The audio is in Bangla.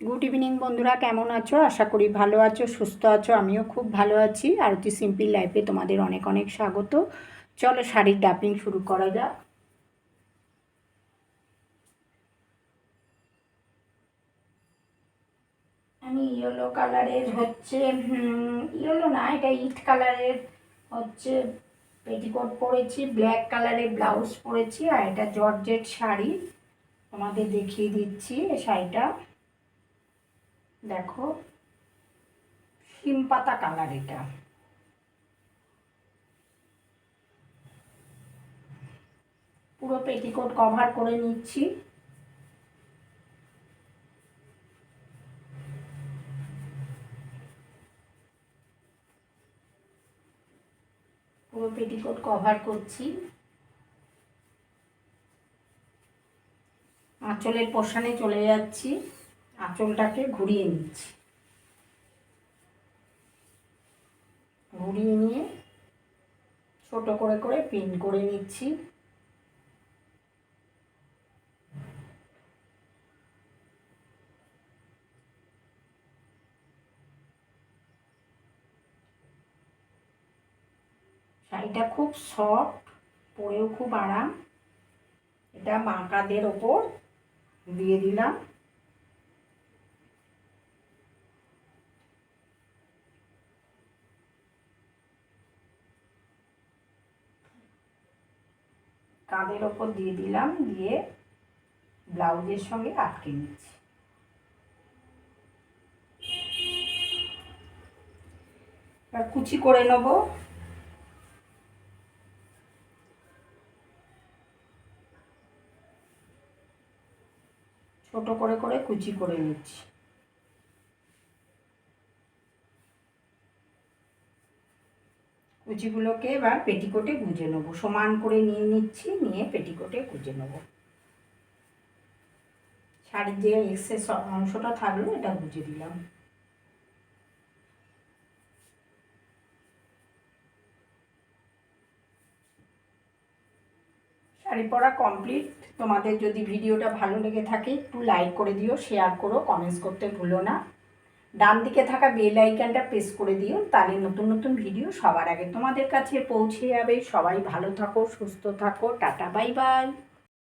গুড ইভিনিং বন্ধুরা, কেমন আছো? আশা করি ভালো আছো, সুস্থ আছো। আমিও খুব ভালো আছি। আরতি সিম্পল লাইফে তোমাদের অনেক অনেক স্বাগত। চলো শাড়ির ডাপিং শুরু করা যাক। আমি ইয়েলো কালারের ইয়েলো না, এটা ইট কালারের হচ্ছে পেটিকোট পরেছি, ব্ল্যাক কালারের ব্লাউজ পরেছি, আর এটা জর্জেট শাড়ি। তোমাদের দেখিয়ে দিচ্ছি এই শাড়িটা। দেখো, হিম পাতা কালার এটা। পুরো পেটিকোট কভার করে নিচ্ছি। পুরো পেটিকোট কভার করছি। আঁচলের পোর্শনে চলে যাচ্ছি, আঁচলটাকে ঘুরিয়ে নিচ্ছি। ঘুরিয়ে নিয়ে ছোট করে করে পিন করে নিচ্ছি। শাড়িটা খুব সফট, পরেও খুব আরাম। এটা বাঁ কাঁধের ওপর দিয়ে দিলাম। কাঁধের ওপর দিয়ে দিলাম, দিয়ে ব্লাউজের সঙ্গে আটকে নিচ্ছি। এবার কুচি করে নেব। ছোট করে করে কুচি করে নিচ্ছি। কুচিগুলোকে এবার পেটিকোটে গুঁজে নেবো। সমান করে নিয়ে নিচ্ছি, নিয়ে পেটিকোটে গুঁজে নেবো। শাড়ির যে এক্সেস অংশটা থাকলো এটা গুঁজে দিলাম। শাড়ি পরা কমপ্লিট। তোমাদের যদি ভিডিওটা ভালো লেগে থাকে একটু লাইক করে দিও, শেয়ার করো, কমেন্টস করতে ভুলো না। ডান দিকে থাকা বেল আইকনটা প্রেস করে দিও, তাহলে নতুন নতুন ভিডিও সবার আগে তোমাদের কাছে পৌঁছে যাবে। সবাই ভালো থাকো, সুস্থ থাকো। Tata, bye bye.